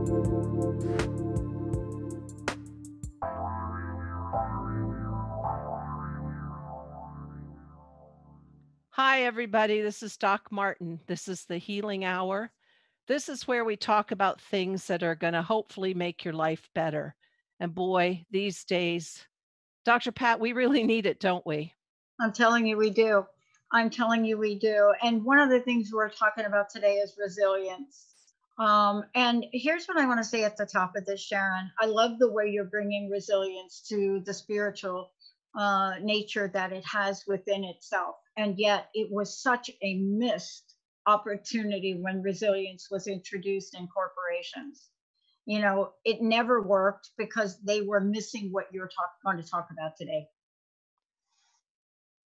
Hi, everybody. This is Doc Martin. This is the Healing Hour. This is where we talk about things that are going to hopefully make your life better. And boy, these days, Dr. Pat, we really need it, don't we? I'm telling you, we do. I'm telling you, we do. And one of the things we're talking about today is resilience. And here's what I want to say at the top of this, Sharon. I love the way you're bringing resilience to the spiritual nature that it has within itself. And yet, it was such a missed opportunity when resilience was introduced in corporations. You know, it never worked because they were missing what you're going to talk about today.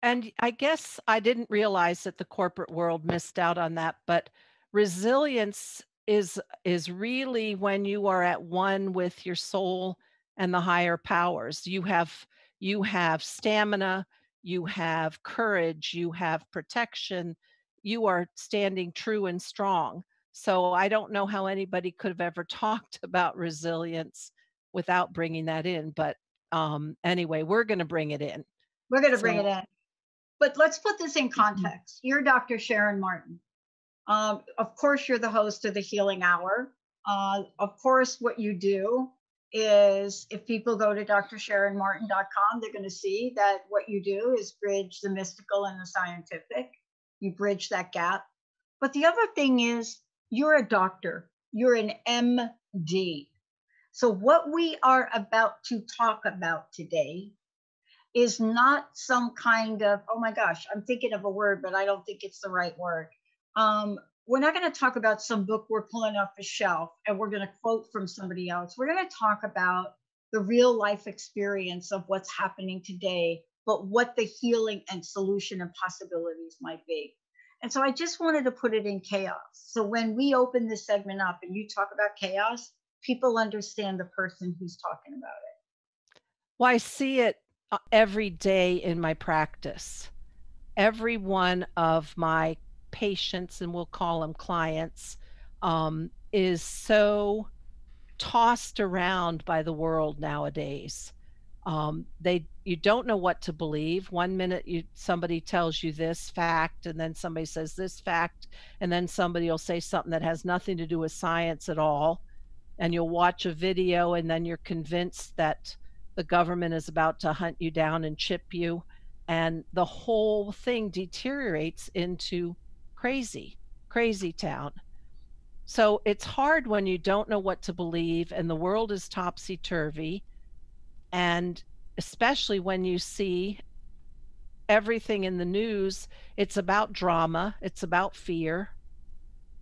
And I guess I didn't realize that the corporate world missed out on that, but resilience is really when you are at one with your soul and the higher powers. You have stamina, you have courage, you have protection, you are standing true and strong. So I don't know how anybody could have ever talked about resilience without bringing that in, but anyway, we're going to bring it in. We're going to bring it So in. But let's put this in Mhm. context. You're Dr. Sharon Martin. Of course, you're the host of the Healing Hour. Of course, what you do is if people go to drsharonmartin.com, they're going to see that what you do is bridge the mystical and the scientific. You bridge that gap. But the other thing is, you're a doctor, you're an MD. So, what we are about to talk about today is not some kind of, oh my gosh, I'm thinking of a word, but I don't think it's the right word. We're not going to talk about some book we're pulling off the shelf and we're going to quote from somebody else. We're going to talk about the real life experience of what's happening today, but what the healing and solution and possibilities might be. And so I just wanted to put it in chaos. So when we open this segment up and you talk about chaos, people understand the person who's talking about it. Well, I see it every day in my practice. Every one of my patients, and we'll call them clients, is so tossed around by the world nowadays. They you don't know what to believe. One minute somebody tells you this fact, and then somebody says this fact, and then somebody will say something that has nothing to do with science at all. And you'll watch a video, and then you're convinced that the government is about to hunt you down and chip you, and the whole thing deteriorates into crazy, crazy town. So it's hard when you don't know what to believe and the world is topsy-turvy, and especially when you see everything in the news, it's about drama, it's about fear.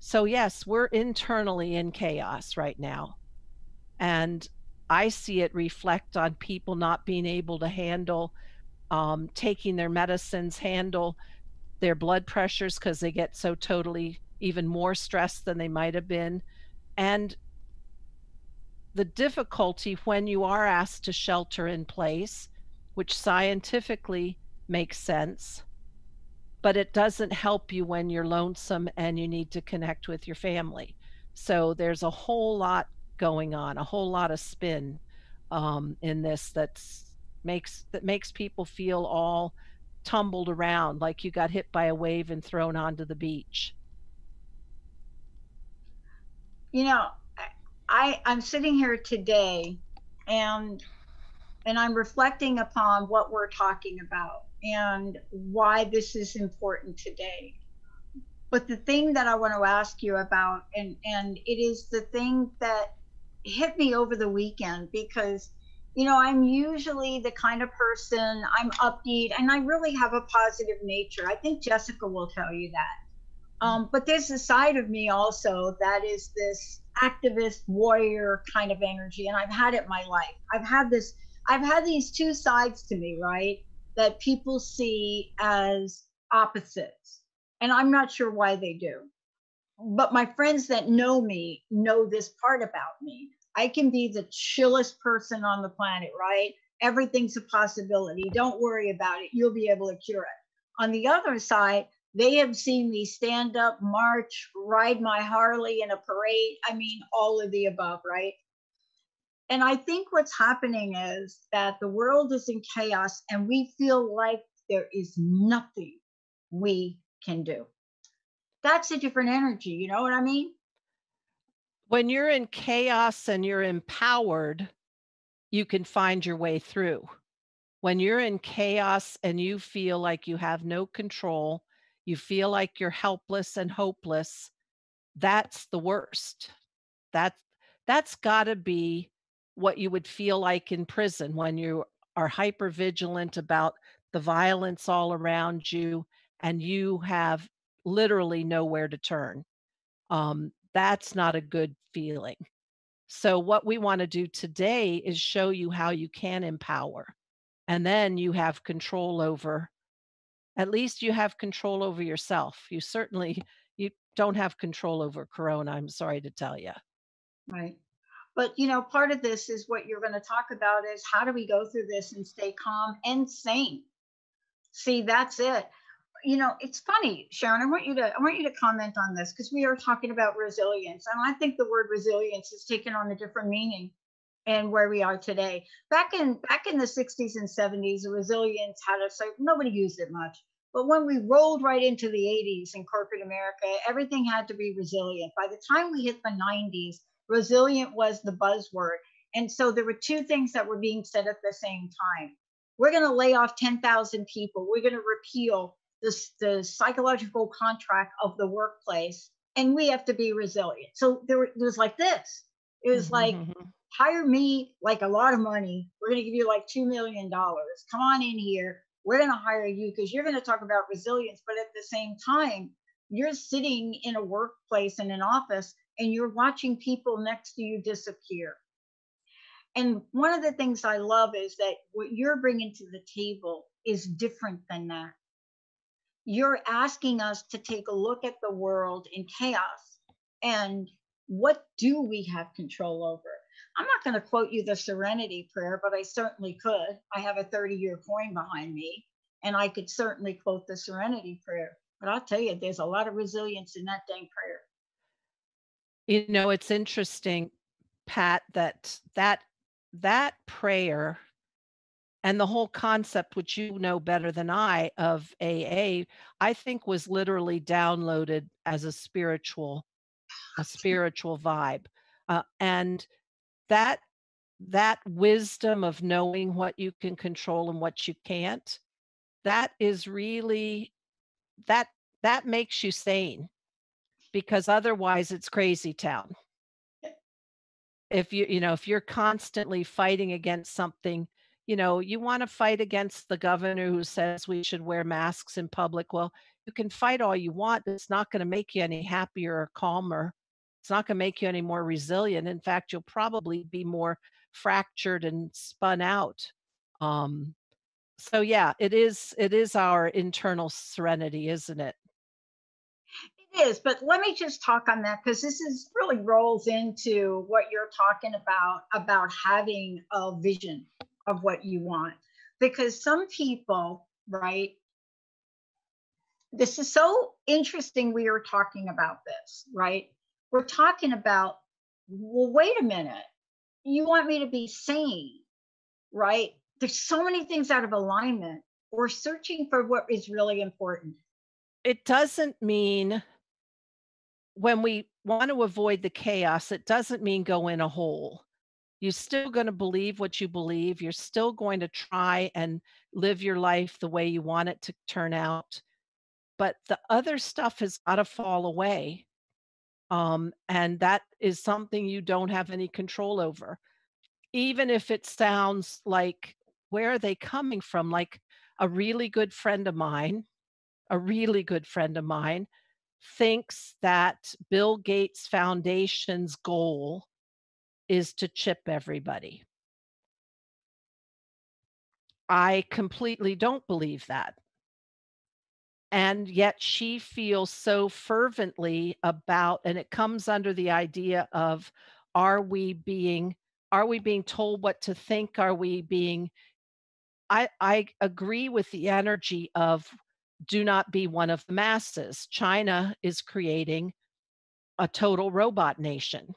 So yes, we're internally in chaos right now. And I see it reflect on people not being able to handle taking their medicines, handle their blood pressures because they get so totally even more stressed than they might have been. And the difficulty when you are asked to shelter in place, which scientifically makes sense, but it doesn't help you when you're lonesome and you need to connect with your family. So there's a whole lot going on, a whole lot of spin in this that makes people feel all tumbled around like you got hit by a wave and thrown onto the beach. You know, I'm sitting here today and I'm reflecting upon what we're talking about and why this is important today. But the thing that I want to ask you about, and it is the thing that hit me over the weekend because I'm usually the kind of person, I'm upbeat and I really have a positive nature. I think Jessica will tell you that. But there's a side of me also that is this activist warrior kind of energy, and I've had it my life. I've had these two sides to me, right? That people see as opposites, and I'm not sure why they do. But my friends that know me know this part about me. I can be the chillest person on the planet, right? Everything's a possibility. Don't worry about it. You'll be able to cure it. On the other side, They have seen me stand up, march, ride my Harley in a parade. I mean, all of the above, right? And I think what's happening is that the world is in chaos and we feel like there is nothing we can do. That's a different energy, you know what I mean? When you're in chaos and you're empowered, you can find your way through. When you're in chaos and you feel like you have no control, you feel like you're helpless and hopeless, that's the worst. That that's gotta be what you would feel like in prison when you are hyper vigilant about the violence all around you and you have literally nowhere to turn. That's not a good feeling. So what we wanna do today is show you how you can empower, and then you have control over, at least you have control over yourself. You don't have control over corona, I'm sorry to tell you. Right. But, you know, part of this is what you're going to talk about is how do we go through this and stay calm and sane? See, that's it. You know, it's funny, Sharon. I want you to comment on this because we are talking about resilience, and I think the word resilience has taken on a different meaning and where we are today. Back in the 60s and 70s, the resilience had a so nobody used it much. But when we rolled right into the 80s in corporate America, everything had to be resilient. By the time we hit the 90s, resilient was the buzzword. And so there were two things that were being said at the same time. We're going to lay off 10,000 people. We're going to repeal the psychological contract of the workplace, and we have to be resilient. So there was like this. It was like, Mhm. hire me like a lot of money. We're going to give you like $2 million. Come on in here. We're going to hire you because you're going to talk about resilience. But at the same time, you're sitting in a workplace in an office and you're watching people next to you disappear. And one of the things I love is that what you're bringing to the table is different than that. You're asking us to take a look at the world in chaos and what do we have control over? I'm not going to quote you the serenity prayer, but I certainly could. I have a 30-year coin behind me, and I could certainly quote the serenity prayer. But I'll tell you, there's a lot of resilience in that dang prayer. You know, it's interesting, Pat, that prayer and the whole concept, which you know better than I, of AA, I think was literally downloaded as a spiritual vibe. And that that wisdom of knowing what you can control and what you can't, that is really that that makes you sane because otherwise it's crazy town. If if you're constantly fighting against something, you wanna fight against the governor who says we should wear masks in public. Well, you can fight all you want, but it's not gonna make you any happier or calmer. It's not gonna make you any more resilient. In fact, you'll probably be more fractured and spun out. Um, so yeah, it is our internal serenity, isn't it? It is, but let me just talk on that because this is really rolls into what you're talking about having a vision of what you want. Because some people, right? This is so interesting. We are talking about this, right? We're talking about, well, wait a minute. You want me to be sane, right? There's so many things out of alignment. We're searching for what is really important. It doesn't mean when we want to avoid the chaos, it doesn't mean go in a hole. You're still gonna believe what you believe. You're still going to try and live your life the way you want it to turn out, but the other stuff has gotta fall away, and that is something you don't have any control over. Even if it sounds like, where are they coming from? Like, a really good friend of mine a really good friend of mine thinks that Bill Gates Foundation's goal is to chip everybody. I completely don't believe that. And yet she feels so fervently about, and it comes under the idea of, are we being are we being told what to think? Are we being I agree with the energy of do not be one of the masses. China is creating a total robot nation.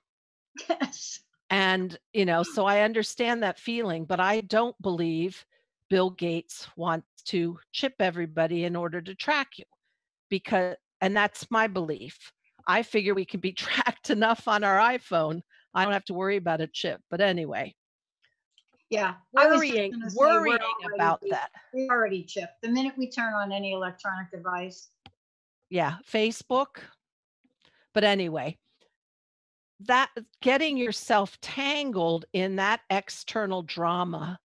Yes. And, so I understand that feeling, but I don't believe Bill Gates wants to chip everybody in order to track you because, and that's my belief. I figure we can be tracked enough on our iPhone. I don't have to worry about a chip. But anyway, Yeah. I was just worrying, going to say worrying about that. we already chipped. The minute we turn on any electronic device. Yeah, Facebook. But anyway, that getting yourself tangled in that external drama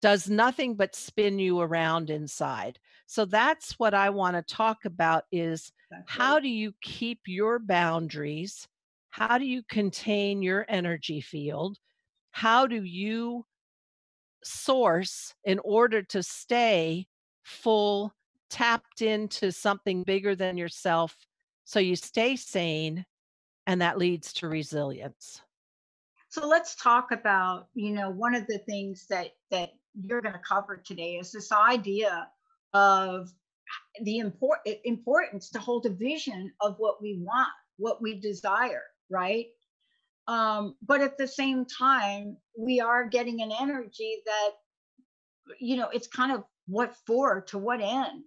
does nothing but spin you around inside. So that's what I wanna talk about is how Exactly. do you keep your boundaries? How do you contain your energy field? How do you source in order to stay full, tapped into something bigger than yourself so you stay sane and that leads to resilience? So let's talk about, one of the things that you're going to cover today is this idea of the importance to hold a vision of what we want, what we desire, right? But at the same time, we are getting an energy that, it's kind of what for, to what end?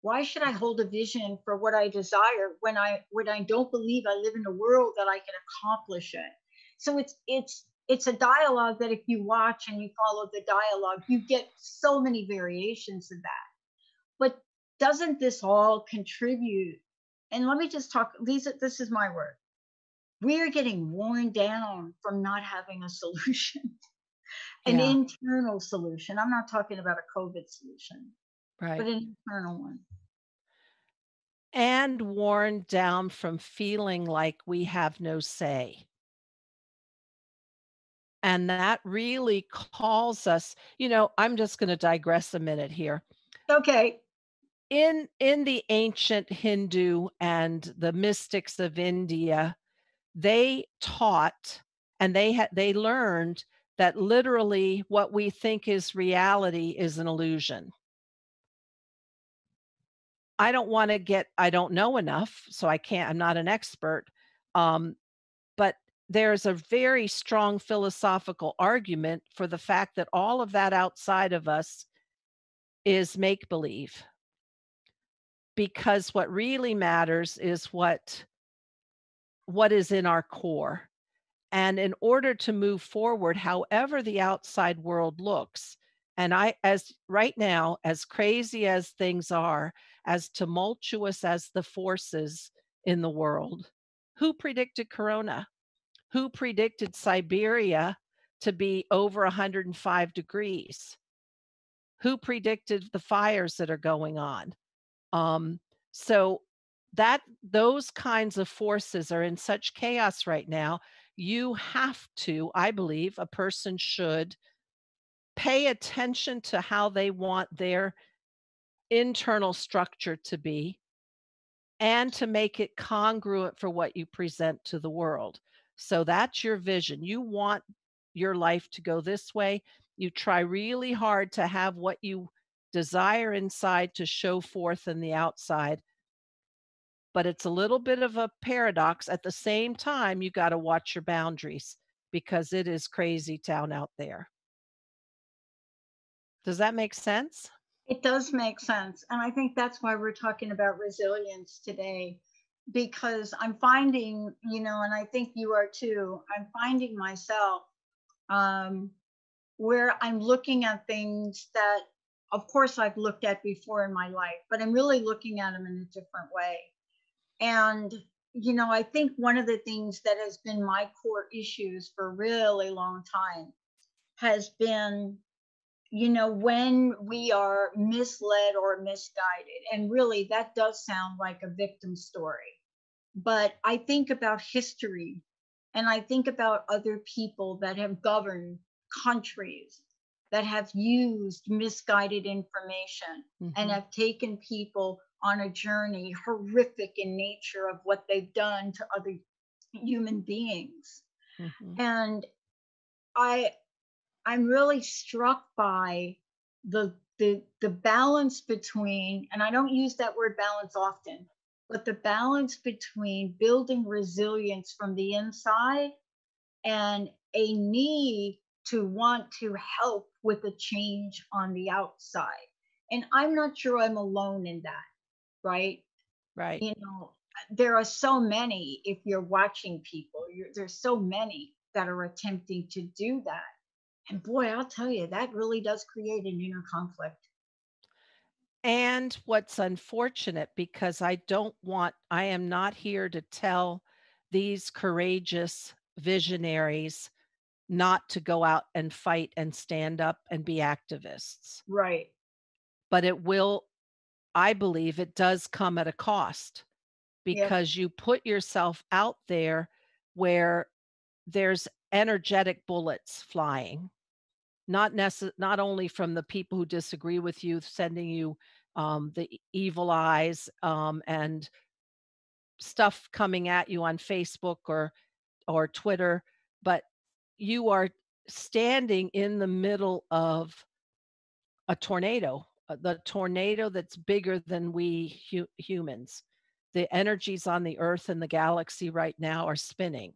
Why should I hold a vision for what I desire when I don't believe I live in a world that I can accomplish it? So it's a dialogue that if you watch and you follow the dialogue, you get so many variations of that. But doesn't this all contribute? And let me just talk, this is my word. We are getting worn down from not having a solution, an Yeah, internal solution. I'm not talking about a COVID solution, but right. an internal one. And worn down from feeling like we have no say. And that really calls us, I'm just gonna digress a minute here. Okay. In the ancient Hindu and the mystics of India, they taught and they learned that literally what we think is reality is an illusion. I don't know enough, so I'm not an expert, um, but there's a very strong philosophical argument for the fact that all of that outside of us is make believe, because what really matters is what is in our core. And in order to move forward, however the outside world looks, and as right now, as crazy as things are, as tumultuous as the forces in the world, who predicted Corona? Who predicted Siberia to be over 105 degrees? Who predicted the fires that are going on? Um, so that those kinds of forces are in such chaos right now. You have to, I believe, a person should pay attention to how they want their internal structure to be and to make it congruent for what you present to the world. So that's your vision. You want your life to go this way. You try really hard to have what you desire inside to show forth in the outside, but it's a little bit of a paradox. At the same time, you gotta watch your boundaries because it is crazy town out there. Does that make sense? It does make sense. And I think that's why we're talking about resilience today, because I'm finding, and I think you are too, I'm finding myself um, where I'm looking at things that, of course, I've looked at before in my life, but I'm really looking at them in a different way. And, I think one of the things that has been my core issues for a really long time has been, when we are misled or misguided. And really, that does sound like a victim story. But I think about history and I think about other people that have governed countries that have used misguided information and Mhm, have taken people on a journey horrific in nature of what they've done to other human beings. mhm. And I I'm really struck by the the balance between, and I don't use that word balance often, but the balance between building resilience from the inside and a need to want to help with a change on the outside. And I'm not sure I'm alone in that, right? Right. You know, there are so many, if you're watching people, there's so many that are attempting to do that. And boy, I'll tell you, that really does create an inner conflict. And what's unfortunate, because I am not here to tell these courageous visionaries not to go out and fight and stand up and be activists. Right. But I believe it does come at a cost, Yep. because you put yourself out there where there's energetic bullets flying, not only from the people who disagree with you, sending you evil eyes, and stuff coming at you on Facebook or Twitter, but you are standing in the middle of a tornado, the tornado that's bigger than we humans. The energies on the earth and the galaxy right now are spinning.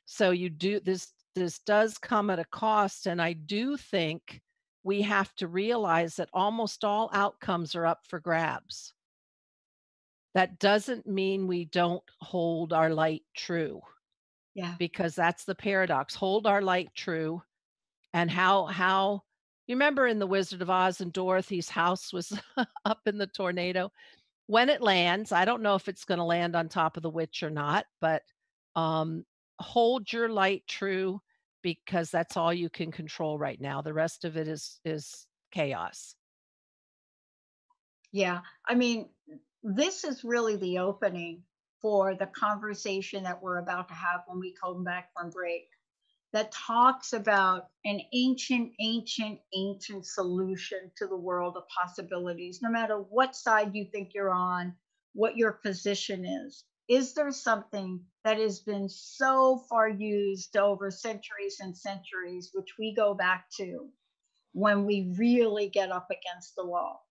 So you do this does come at a cost, and I do think we have to realize that almost all outcomes are up for grabs. That doesn't mean we don't hold our light true, Yeah. because that's the paradox. Hold our light true. And how you remember in The Wizard of Oz and Dorothy's house was up in the tornado? When it lands, I don't know if it's gonna land on top of the witch or not, but, um, hold your light true, because that's all you can control right now. The rest of it is chaos. Yeah. I mean, this is really the opening for the conversation that we're about to have when we come back from break, that talks about an ancient, ancient, ancient solution to the world of possibilities, no matter what side you think you're on, what your position is. Is there something that has been so far used over centuries and centuries, which we go back to when we really get up against the wall?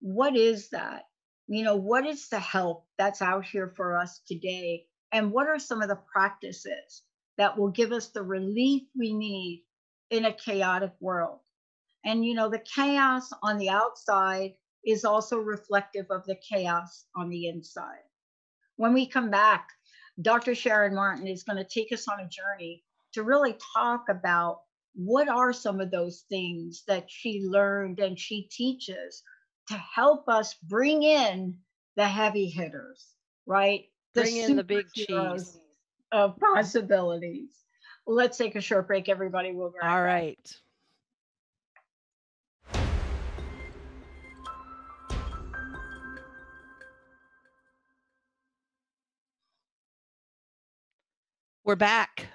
What is that? What is the help that's out here for us today? And what are some of the practices that will give us the relief we need in a chaotic world? And, the chaos on the outside is also reflective of the chaos on the inside. When we come back, Dr. Sharon Martin is going to take us on a journey to really talk about what are some of those things that she learned and she teaches to help us bring in the heavy hitters, right? The Bring in the big superheroes cheese. of possibilities. Let's take a short break, everybody. We'll be right All back. right. We're back.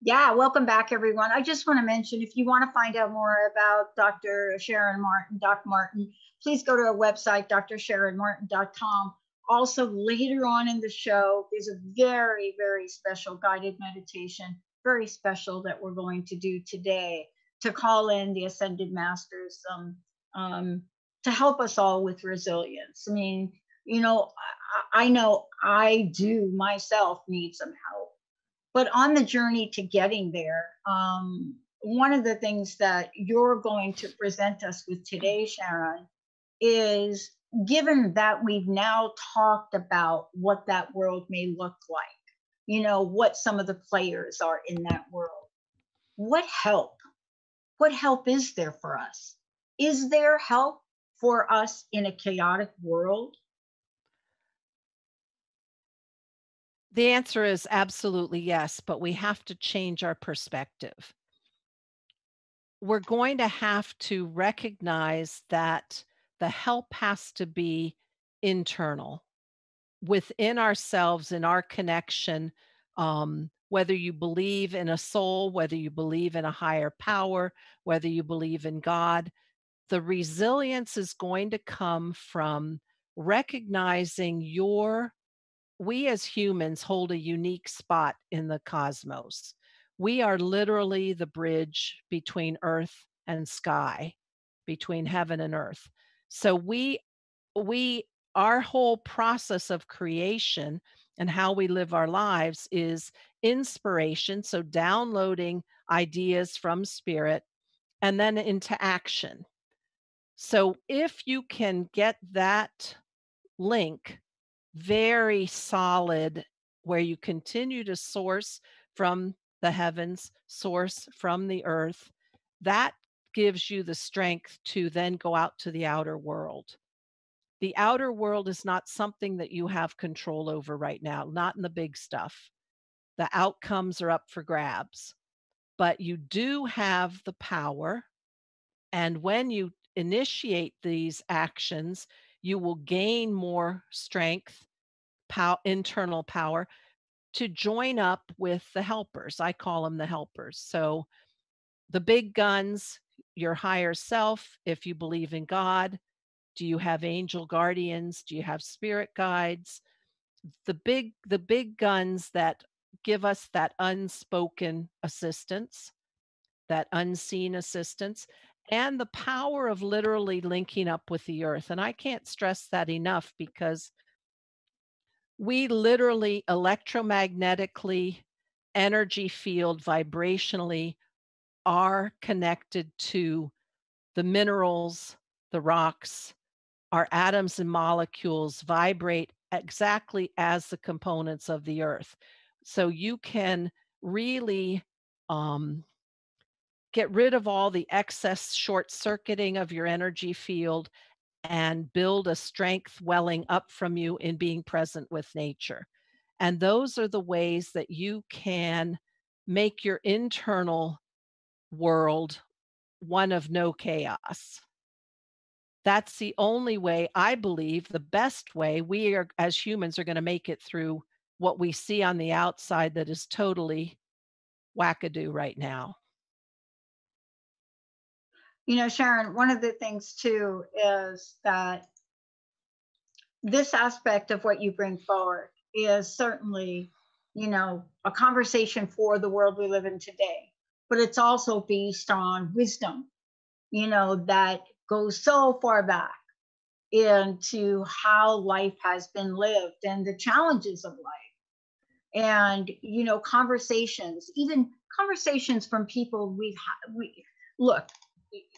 Yeah, welcome back, everyone. I just want to mention, if you want to find out more about Dr. Sharon Martin, Doc Martin, please go to our website, drsharonmartin.com. Also, later on in the show, there's a very, very special guided meditation, very special, that we're going to do today to call in the Ascended Masters, um, to help us all with resilience. I mean, I know I do myself need some help, but on the journey to getting there, one of the things that you're going to present us with today, Sharon, is, given that we've now talked about what that world may look like, what some of the players are in that world, what help? What help is there for us? Is there help for us in a chaotic world? The answer is absolutely yes, but we have to change our perspective. We're going to have to recognize that the help has to be internal, within ourselves, in our connection. Whether you believe in a soul, whether you believe in a higher power, whether you believe in God, the resilience is going to come from recognizing we as humans hold a unique spot in the cosmos. We are literally the bridge between earth and sky. between heaven and earth. So we our whole process of creation and how we live our lives is inspiration, so downloading ideas from spirit and then into action. So if you can get that link very solid, where you continue to source from the heavens, source from the earth, that gives you the strength to then go out to the outer world. The outer world is not something that you have control over right now, not in the big stuff. The outcomes are up for grabs, but you do have the power. And when you initiate these actions, you will gain more strength, internal power to join up with the helpers. I call them the helpers. So the big guns, your higher self, if you believe in God, do you have angel guardians? Do you have spirit guides? The big guns that give us that unspoken assistance, that unseen assistance, and the power of literally linking up with the earth. And I can't stress that enough because we literally electromagnetically, energy field, vibrationally are connected to the minerals, the rocks, our atoms and molecules vibrate exactly as the components of the earth. So you can really um, get rid of all the excess short circuiting of your energy field and build a strength welling up from you in being present with nature. And those are the ways that you can make your internal world one of no chaos. That's the only way, I believe, the best way we are as humans are going to make it through what we see on the outside that is totally wackadoo right now. Sharon, one of the things too is that this aspect of what you bring forward is certainly, a conversation for the world we live in today, but it's also based on wisdom, that goes so far back into how life has been lived and the challenges of life. And, conversations, even conversations from people we look,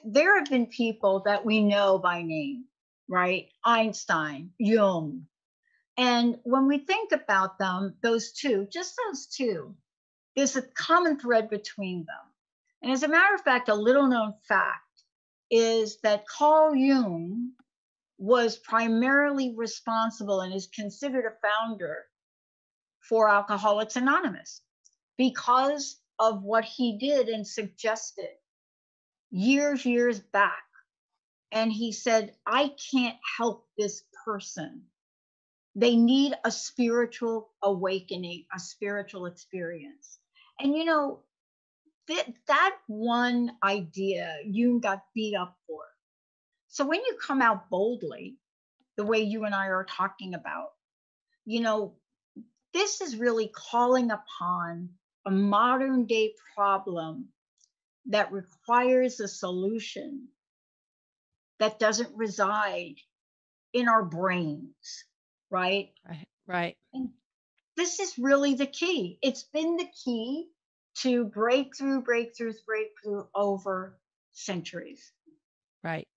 there have been people that we know by name, right? Einstein, Jung. And when we think about them, those two, just those two, there's a common thread between them. And as a matter of fact, a little known fact is that Carl Jung was primarily responsible and is considered a founder for Alcoholics Anonymous because of what he did and suggested years back. And he said, I can't help this person. They need a spiritual awakening, a spiritual experience. And that one idea Jung got beat up for. So when you come out boldly, the way you and I are talking about, you know, this is really calling upon a modern day problem that requires a solution that doesn't reside in our brains, right? Right. Right. And this is really the key. It's been the key to breakthrough over centuries. Right.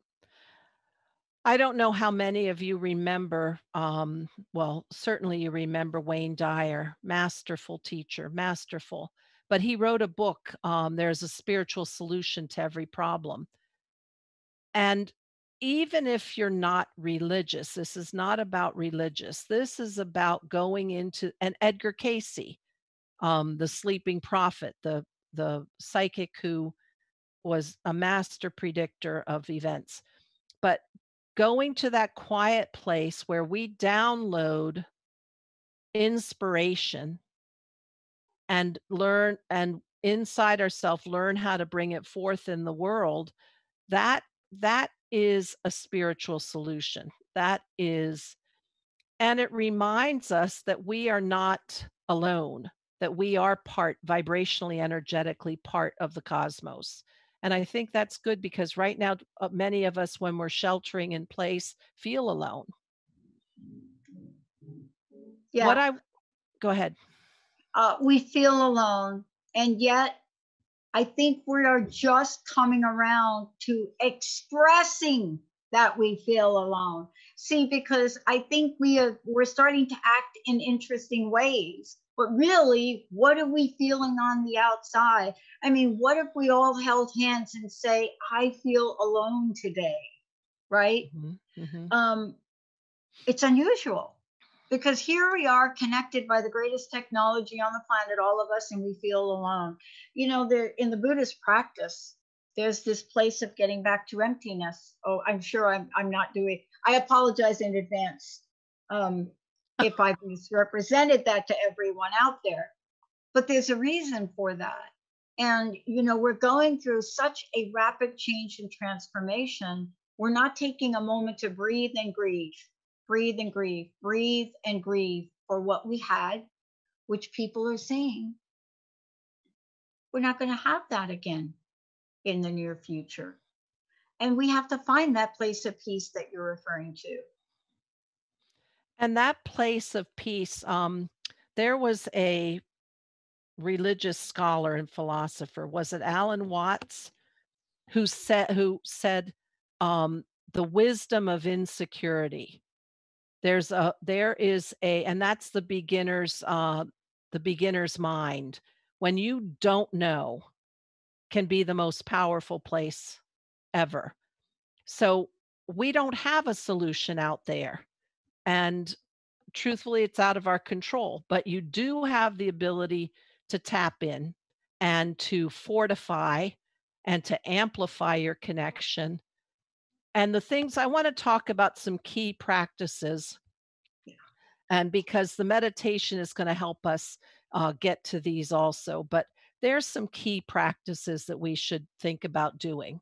I don't know how many of you remember, well, certainly you remember Wayne Dyer, masterful teacher, masterful. But he wrote a book, There's a Spiritual Solution to Every Problem. And even if you're not religious, this is not about religious. This is about going into and Edgar Casey, the sleeping prophet, the psychic who was a master predictor of events. But going to that quiet place where we download inspiration and learn and inside ourselves learn how to bring it forth in the world, that is a spiritual solution. That is, and it reminds us that we are not alone, that we are part vibrationally, energetically part of the cosmos. And I think that's good because right now, many of us, when we're sheltering in place, feel alone. What Yeah, I Go ahead. we feel alone, and yet I think we are just coming around to expressing that we feel alone. See, because I think we're starting to act in interesting ways. But really, what are we feeling on the outside? I mean, what if we all held hands and say, "I feel alone today," right? Mhm, mhm. Um, it's unusual because here we are connected by the greatest technology on the planet, all of us, and we feel alone. You know, there in the Buddhist practice, there's this place of getting back to emptiness. Oh, I'm sure I'm not doing. I apologize in advance um, if I've misrepresented that to everyone out there. But there's a reason for that. And, you know, we're going through such a rapid change and transformation. We're not taking a moment to breathe and grieve, breathe and grieve, breathe and grieve for what we had, which people are saying we're not going to have that again in the near future. And we have to find that place of peace that you're referring to. And that place of peace, there was a religious scholar and philosopher, was it Alan Watts, who said, um, "The wisdom of insecurity." There is a and that's the beginner's mind. When you don't know can be the most powerful place ever. So, we don't have a solution out there, and truthfully, it's out of our control, but you do have the ability to tap in and to fortify and to amplify your connection. And the things I want to talk about some key practices, and because the meditation is going to help us get to these also, but there's some key practices that we should think about doing.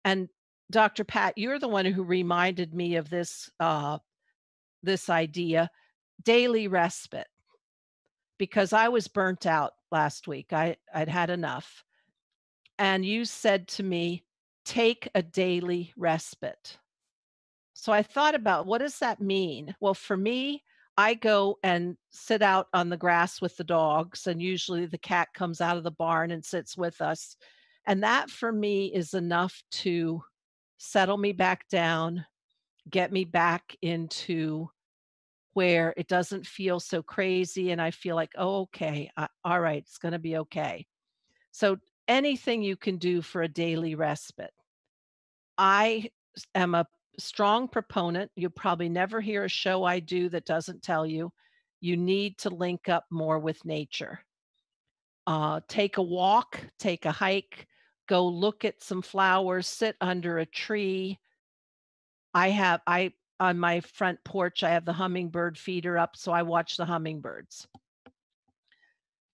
And Dr. Pat, you're the one who reminded me of this idea, daily respite, because I was burnt out last week. I'd had enough. And you said to me, take a daily respite. So I thought about, what does that mean? Well, for me, I go and sit out on the grass with the dogs, and usually the cat comes out of the barn and sits with us. And that for me is enough to settle me back down, get me back into where it doesn't feel so crazy. And I feel like, oh, okay, all right, it's going to be okay. So anything you can do for a daily respite. Am a strong proponent. You'll probably never hear a show I do that doesn't tell you you need to link up more with nature. Take a walk, take a hike, go look at some flowers, sit under a tree. I on my front porch, I have the hummingbird feeder up, so I watch the hummingbirds.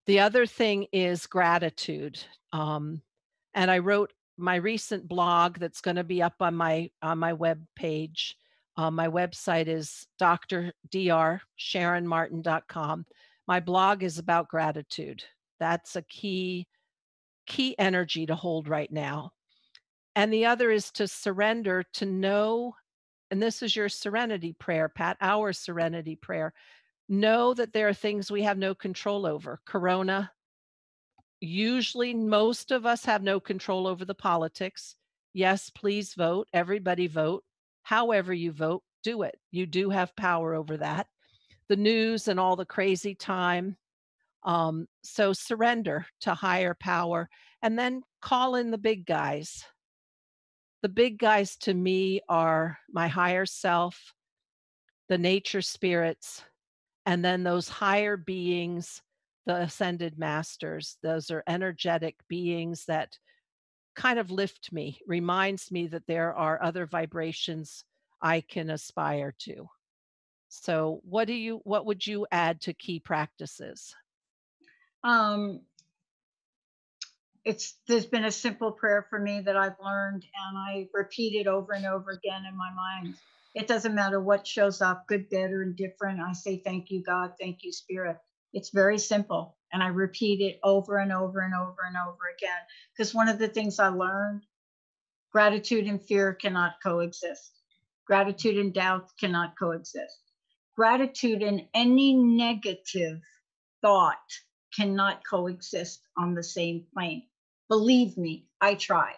The other thing is gratitude. And I wrote my recent blog that's going to be up on my web page. My website is drsharonmartin.com. My blog is about gratitude. That's a key energy to hold right now. And the other is to surrender, to know, and this is your serenity prayer, Pat, our serenity prayer. Know that there are things we have no control over. Corona, usually, most of us have no control over the politics. Yes, please vote. Everybody vote. However you vote, do it. You do have power over that. The news and all the crazy time. So surrender to higher power and then call in the big guys. The big guys to me are my higher self, the nature spirits, and then those higher beings, the ascended masters. Those are energetic beings that kind of lift me, reminds me that there are other vibrations I can aspire to. So, what would you add to key practices? Um, it's there's been a simple prayer for me that I've learned and I repeat it over and over again in my mind. It doesn't matter what shows up, good, bad, or indifferent. I say thank you, God, thank you, Spirit. It's very simple. And I repeat it over and over and over and over again. Because one of the things I learned, gratitude and fear cannot coexist. Gratitude and doubt cannot coexist. Gratitude and any negative thought cannot coexist on the same plane. Believe me, I tried.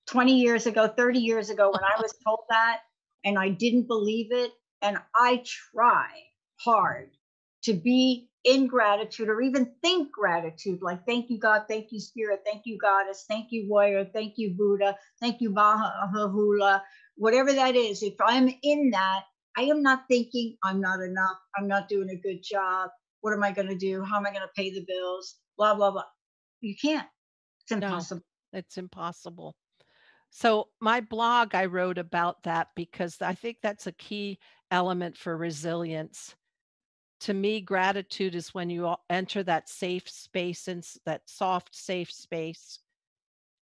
20 years ago, 30 years ago, when I was told that and I didn't believe it, and I tried hard to be in gratitude or even think gratitude, like thank you, God, thank you, Spirit, thank you, Goddess, thank you, Warrior, thank you, Buddha, thank you, Baha'u'llah, whatever that is. If I'm in that, I am not thinking I'm not enough, I'm not doing a good job. What am I going to do? How am I going to pay the bills? Blah, blah, blah. You can't. It's No, impossible. it's impossible. So, my blog, I wrote about that because I think that's a key element for resilience. To me, gratitude is when you enter that safe space and that soft, safe space,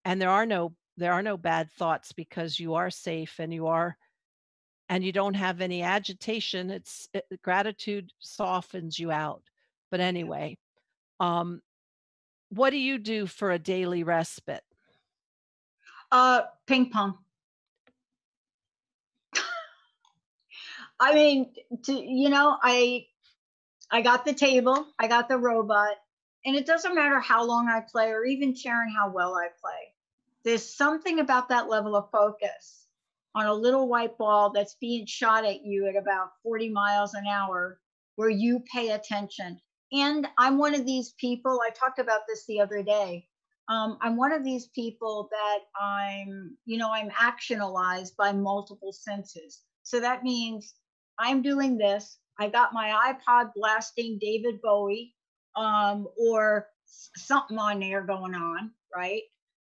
and there are no bad thoughts because you are safe and you don't have any agitation. Gratitude softens you out. But anyway, um, what do you do for a daily respite? Ping pong. I mean, I got the table, I got the robot, and it doesn't matter how long I play or even Sharon how well I play. There's something about that level of focus on a little white ball that's being shot at you at about 40 miles an hour where you pay attention. And I'm one of these people, I talked about this the other day. I'm one of these people that I'm actionalized by multiple senses. So that means I'm doing this. I got my iPod blasting David Bowie, or something on there going on, right?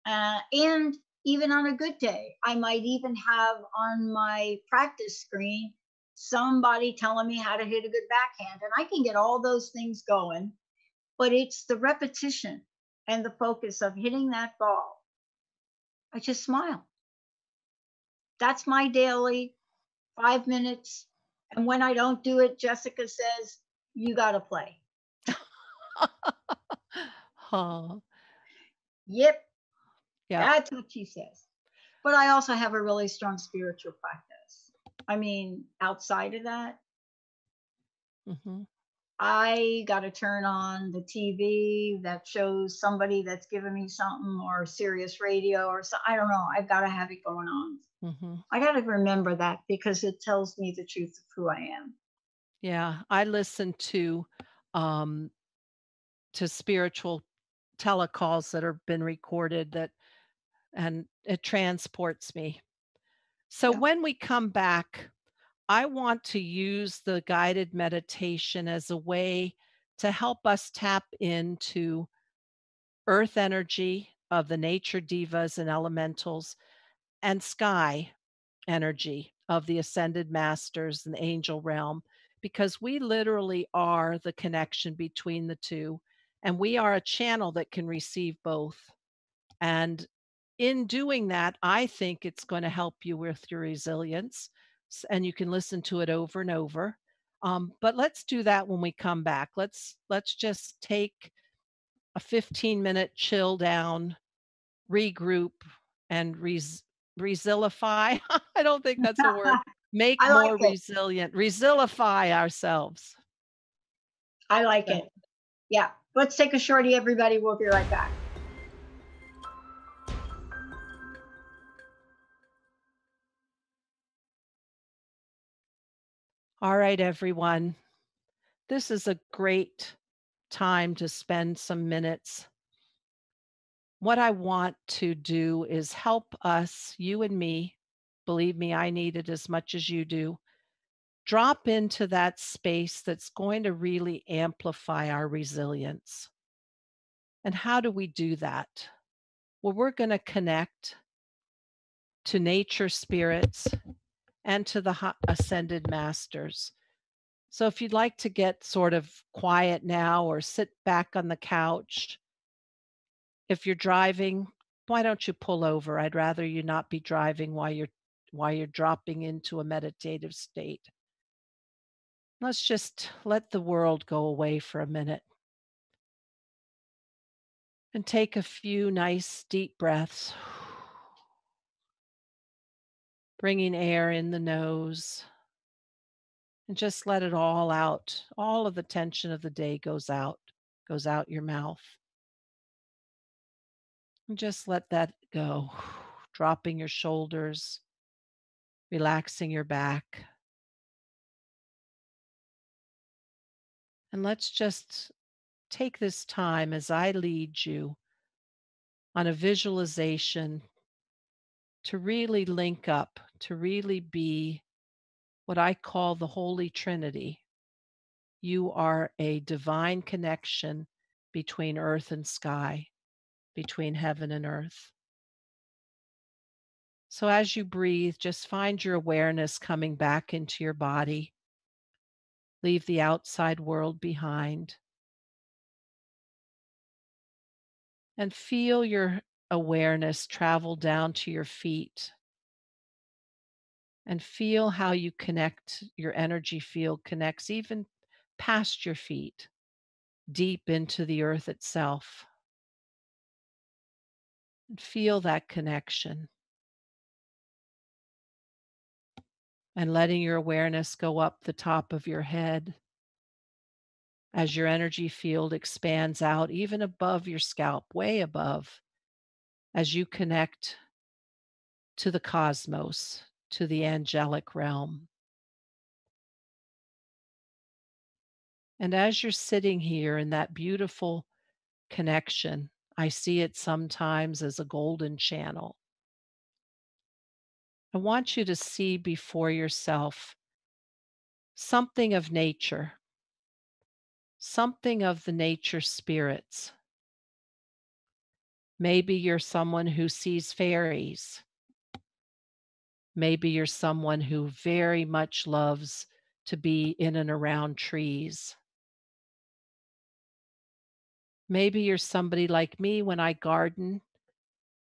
And even on a good day, I might even have on my practice screen somebody telling me how to hit a good backhand. And I can get all those things going, but it's the repetition and the focus of hitting that ball. I just smile. That's my daily 5 minutes. And when I don't do it, Jessica says, you got to play. Oh, Yep, yeah. that's what she says. But I also have a really strong spiritual practice. I mean, outside of that, Mhm. I got to turn on the TV that shows somebody that's giving me something or Sirius radio or so. I don't know. I've got to have it going on. Mhm. I got to remember that because it tells me the truth of who I am. Yeah, I listen um to spiritual telecalls that have been recorded that and it transports me. So Yeah. when we come back, I want to use the guided meditation as a way to help us tap into earth energy of the nature divas and elementals and sky energy of the ascended masters and the angel realm, because we literally are the connection between the two, and we are a channel that can receive both. And in doing that, I think it's going to help you with your resilience, and you can listen to it over and over. But let's do that when we come back. Let's just take a 15-minute chill down, regroup, and resilify. I don't think that's a word. Make I like more it. resilient, resilify ourselves. I like So, it. Yeah. Let's take a shorty, everybody. We'll be right back. all right, everyone. This is a great time to spend some minutes. What I want to do is help us, you and me, believe me, I need it as much as you do, drop into that space that's going to really amplify our resilience. And how do we do that? Well, we're going to connect to nature spirits and to the ascended masters. So if you'd like to get sort of quiet now or sit back on the couch, if you're driving, why don't you pull over? I'd rather you not be driving while you're dropping into a meditative state. Let's just let the world go away for a minute. And take a few nice deep breaths, bringing air in the nose, and just let it all out. All of the tension of the day goes out your mouth. And just let that go, dropping your shoulders, relaxing your back. And let's just take this time as I lead you on a visualization to really link up, to really be what I call the Holy Trinity. You are a divine connection between earth and sky, between heaven and earth. So as you breathe, just find your awareness coming back into your body. Leave the outside world behind and feel your awareness travel down to your feet and feel how you connect, your energy field connects even past your feet, deep into the earth itself. And feel that connection and letting your awareness go up the top of your head as your energy field expands out even above your scalp, way above, as you connect to the cosmos, to the angelic realm. And as you're sitting here in that beautiful connection, I see it sometimes as a golden channel. I want you to see before yourself something of nature, something of the nature spirits. Maybe you're someone who sees fairies. Maybe you're someone who very much loves to be in and around trees. Maybe you're somebody like me when I garden.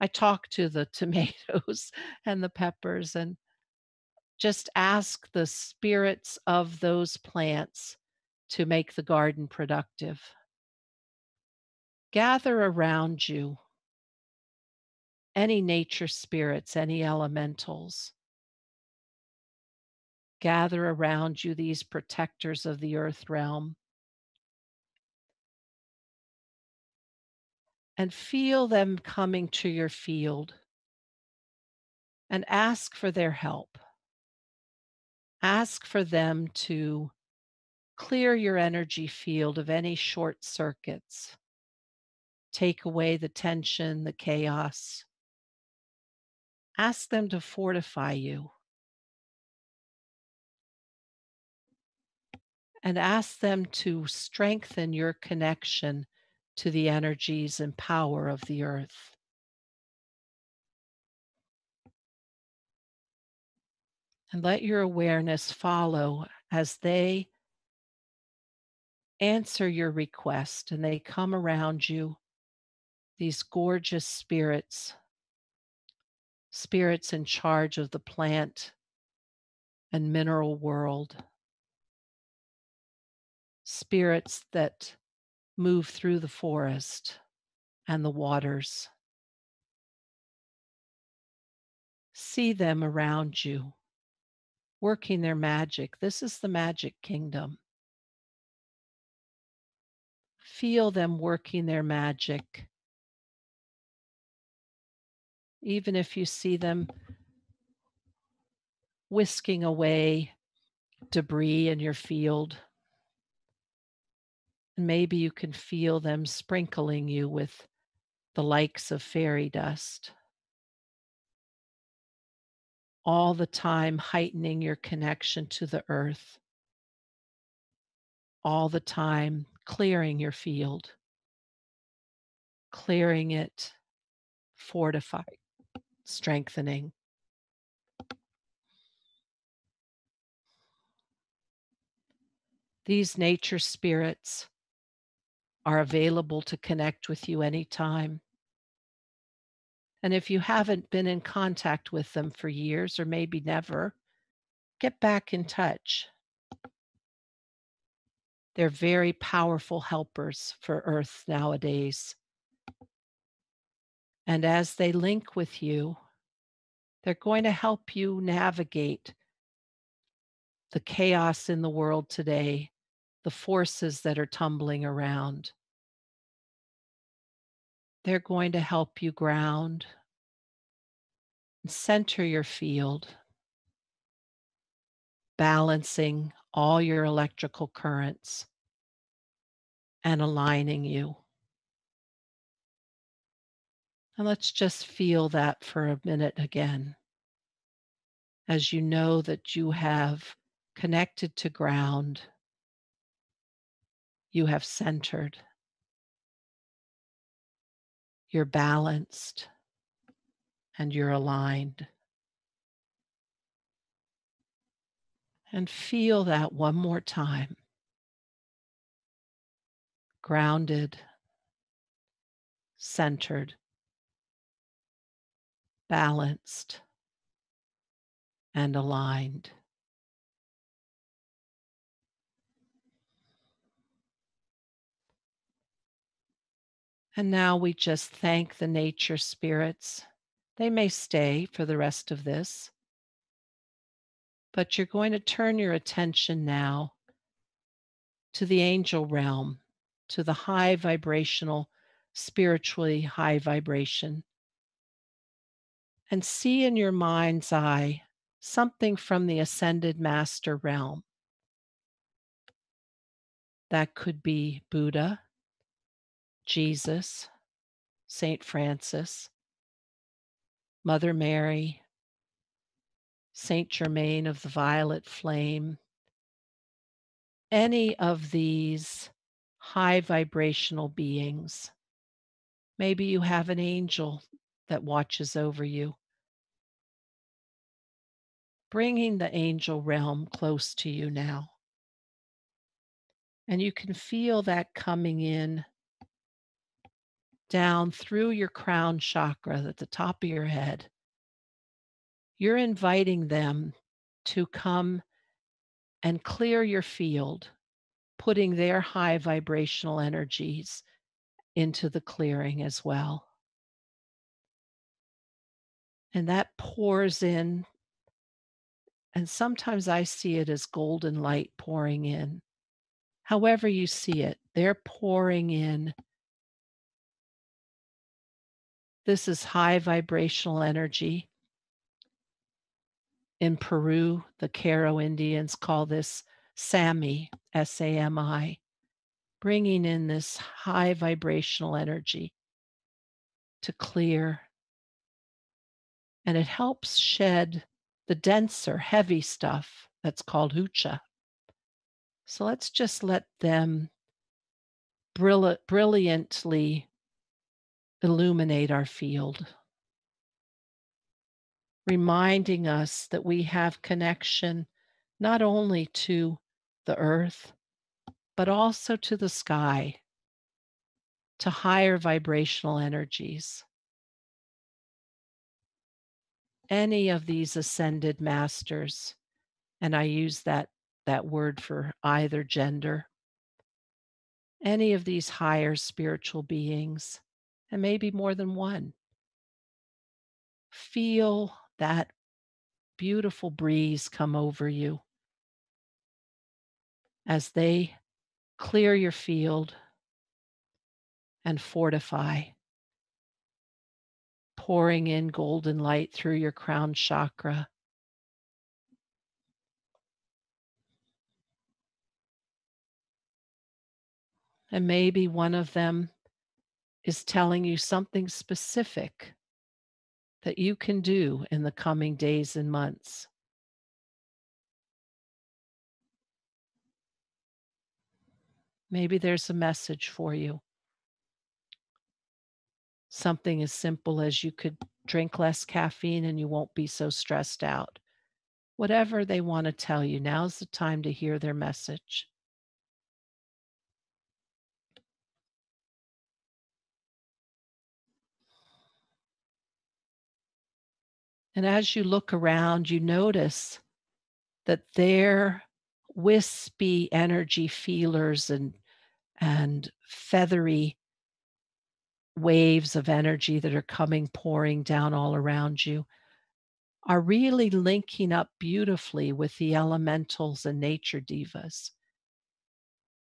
I talk to the tomatoes and the peppers and just ask the spirits of those plants to make the garden productive. Gather around you any nature spirits, any elementals. Gather around you these protectors of the earth realm and feel them coming to your field and ask for their help. Ask for them to clear your energy field of any short circuits, take away the tension, the chaos. Ask them to fortify you and ask them to strengthen your connection to the energies and power of the earth. And let your awareness follow as they answer your request and they come around you, these gorgeous spirits, spirits in charge of the plant and mineral world, spirits that move through the forest and the waters. See them around you, working their magic. This is the magic kingdom. Feel them working their magic. Even if you see them whisking away debris in your field, and maybe you can feel them sprinkling you with the likes of fairy dust, all the time heightening your connection to the earth, all the time clearing your field, clearing it, fortifying, strengthening. These nature spirits are available to connect with you anytime. And if you haven't been in contact with them for years or maybe never, get back in touch. They're very powerful helpers for Earth nowadays. And as they link with you, they're going to help you navigate the chaos in the world today, the forces that are tumbling around. They're going to help you ground and center your field, balancing all your electrical currents and aligning you. And let's just feel that for a minute again, as you know that you have connected to ground, you have centered, you're balanced, and you're aligned. And feel that one more time. Grounded, centered, balanced, and aligned. And now we just thank the nature spirits. They may stay for the rest of this, but you're going to turn your attention now to the angel realm, to the high vibrational, spiritually high vibration, and see in your mind's eye something from the ascended master realm. That could be Buddha, Jesus, Saint Francis, Mother Mary, Saint Germain of the Violet Flame, any of these high vibrational beings. Maybe you have an angel that watches over you, bringing the angel realm close to you now. And you can feel that coming in down through your crown chakra at the top of your head. You're inviting them to come and clear your field, putting their high vibrational energies into the clearing as well. And that pours in, and sometimes I see it as golden light pouring in. However, you see it, they're pouring in. This is high vibrational energy. In Peru, the Caro Indians call this Sami, Sami, bringing in this high vibrational energy to clear. And it helps shed the denser, heavy stuff that's called hucha. So let's just let them brilliantly illuminate our field, reminding us that we have connection not only to the earth, but also to the sky, to higher vibrational energies. Any of these ascended masters, and I use that word for either gender, any of these higher spiritual beings, and maybe more than one, feel that beautiful breeze come over you as they clear your field and fortify, pouring in golden light through your crown chakra. And maybe one of them is telling you something specific that you can do in the coming days and months. Maybe there's a message for you. Something as simple as you could drink less caffeine and you won't be so stressed out. Whatever they want to tell you, now's the time to hear their message. And as you look around, you notice that their wispy energy feelers and feathery waves of energy that are coming pouring down all around you are really linking up beautifully with the elementals and nature divas.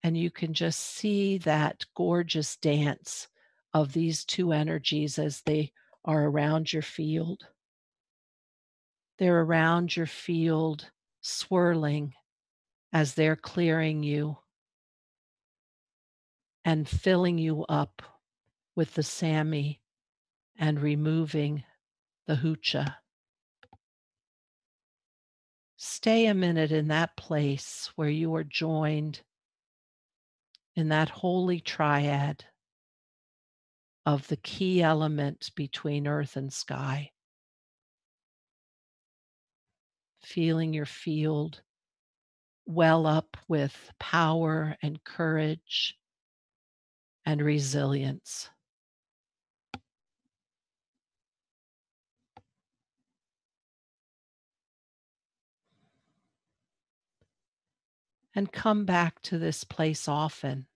And you can just see that gorgeous dance of these two energies as they are around your field. They're around your field, swirling as they're clearing you and filling you up with the Sami and removing the Hucha. Stay a minute in that place where you are joined in that holy triad of the key element between earth and sky, feeling your field well up with power and courage and resilience. And come back to this place often.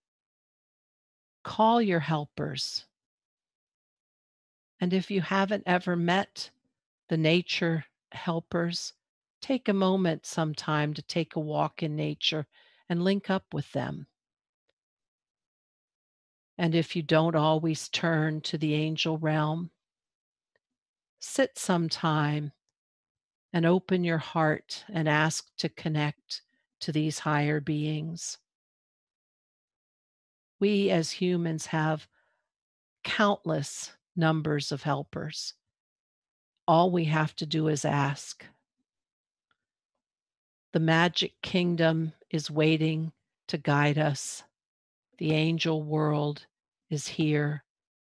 Call your helpers. And if you haven't ever met the nature helpers, take a moment sometime to take a walk in nature and link up with them. And if you don't always turn to the angel realm, sit sometime and open your heart and ask to connect to these higher beings. We as humans have countless numbers of helpers. All we have to do is ask. The magic kingdom is waiting to guide us. The angel world is here,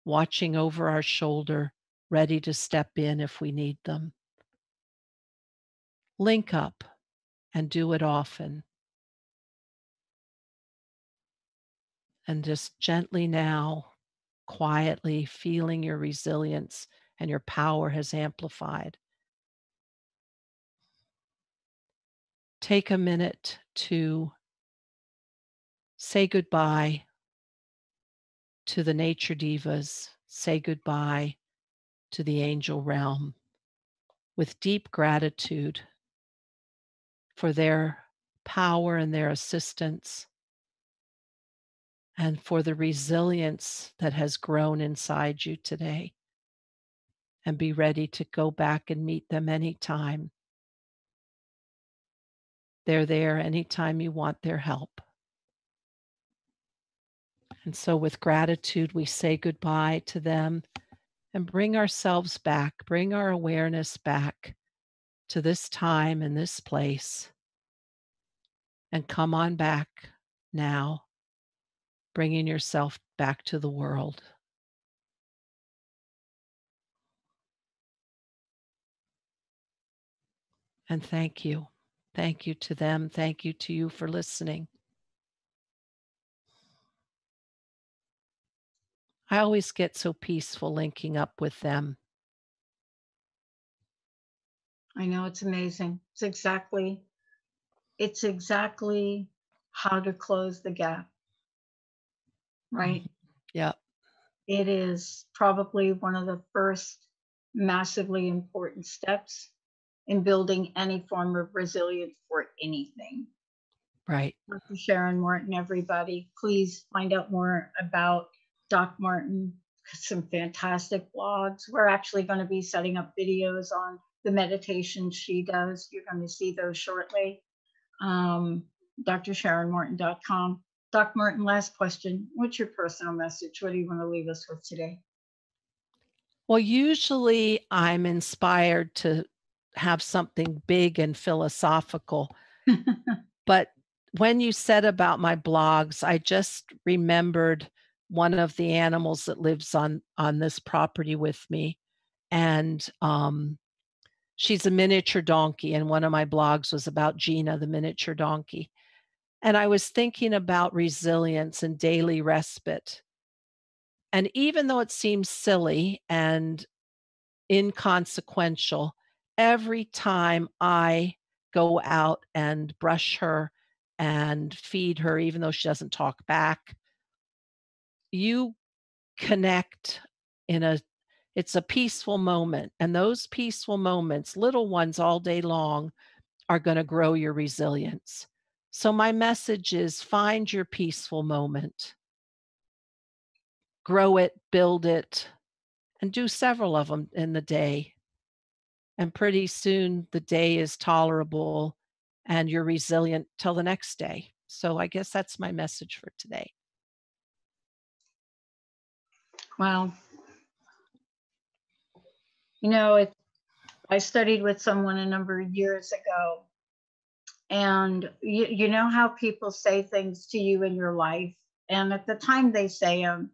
watching over our shoulder, ready to step in if we need them. Link up and do it often. And just gently now, quietly feeling your resilience and your power has amplified. Take a minute to say goodbye to the nature divas, say goodbye to the angel realm with deep gratitude for their power and their assistance and for the resilience that has grown inside you today. And be ready to go back and meet them anytime. They're there anytime you want their help. And so, with gratitude, we say goodbye to them and bring ourselves back, bring our awareness back to this time and this place. And come on back now, bringing yourself back to the world. And thank you. Thank you to them. Thank you to you for listening. I always get so peaceful linking up with them. I know it's amazing. It's exactly how to close the gap, Mhm. right? Yep, It is probably one of the first massively important steps in building any form of resilience for anything. right. Dr. Sharon Martin, everybody, please find out more about Doc Martin. Some fantastic blogs. We're actually going to be setting up videos on the meditations she does. You're going to see those shortly. Um, drsharonmartin.com. Doc Martin, last question. What's your personal message? What do you want to leave us with today? Well, usually I'm inspired to have something big and philosophical, but when you said about my blogs, I just remembered one of the animals that lives on this property with me, and, she's a miniature donkey, and one of my blogs was about Gina, the miniature donkey, and I was thinking about resilience and daily respite, and even though it seems silly and inconsequential, every time I go out and brush her and feed her, even though she doesn't talk back, you connect in a it's a peaceful moment, and those peaceful moments, little ones all day long, are gonna grow your resilience. So my message is find your peaceful moment, grow it, build it, and do several of them in the day. And pretty soon the day is tolerable and you're resilient till the next day. So I guess that's my message for today. Wow. You know, I studied with someone a number of years ago, and you know how people say things to you in your life, and at the time they say them,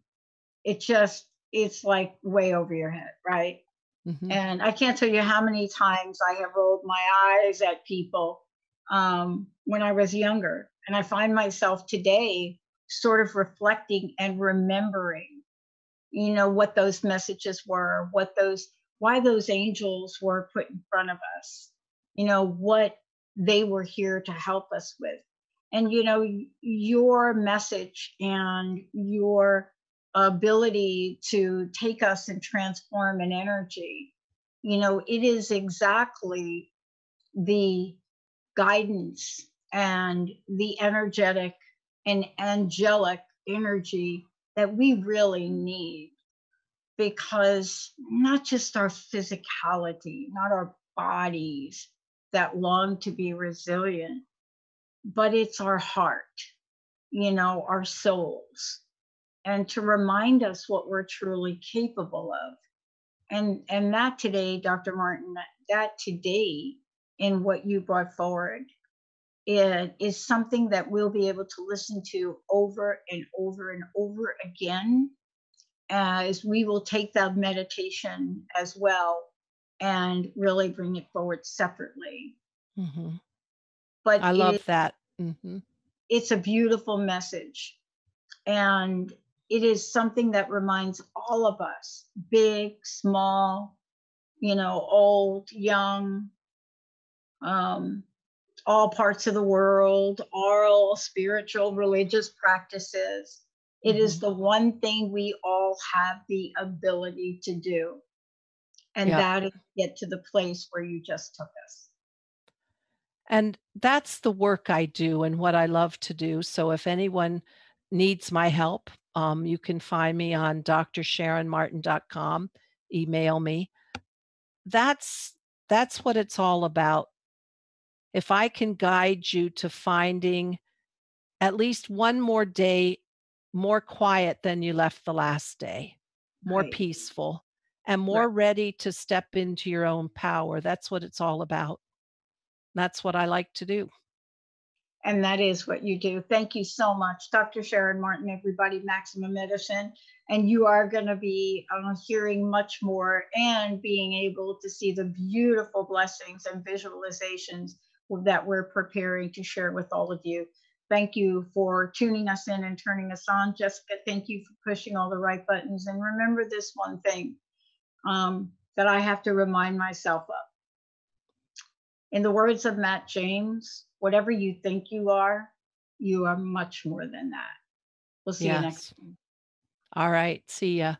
it's like way over your head, right? Mhm. And I can't tell you how many times I have rolled my eyes at people when I was younger. And I find myself today sort of reflecting and remembering, what those messages were, why those angels were put in front of us, what they were here to help us with. And, your message and your ability to take us and transform an energy, it is exactly the guidance and the energetic and angelic energy that we really need, because not just our physicality, not our bodies that long to be resilient, but it's our heart, our souls, and to remind us what we're truly capable of. And that today, Dr. Martin, that today in what you brought forward, it is something that we'll be able to listen to over and over and over again, as we will take that meditation as well and really bring it forward separately. Mhm. But I love that. Mhm. it's a beautiful message, and it is something that reminds all of us, big, small, old, young, um, all parts of the world, oral, spiritual, religious practices. It is Mhm. the one thing we all have the ability to do, and Yep. that is get to the place where you just took us. And that's the work I do and what I love to do. So if anyone needs my help, you can find me on drsharonmartin.com, email me. That's that's what it's all about. If I can guide you to finding at least one more day more quiet than you left the last day, more Right. peaceful, and Right. more ready to step into your own power, that's what it's all about. That's what I like to do. And that is what you do. Thank you so much, Dr. Sharon Martin, everybody, Maximum Medicine. And you are going to be hearing much more and being able to see the beautiful blessings and visualizations that we're preparing to share with all of you. Thank you for tuning us in and turning us on. Jessica, thank you for pushing all the right buttons. And remember this one thing that I have to remind myself of. In the words of Matt James, whatever you think you are much more than that. We'll see you next Yes. time. All right. See ya.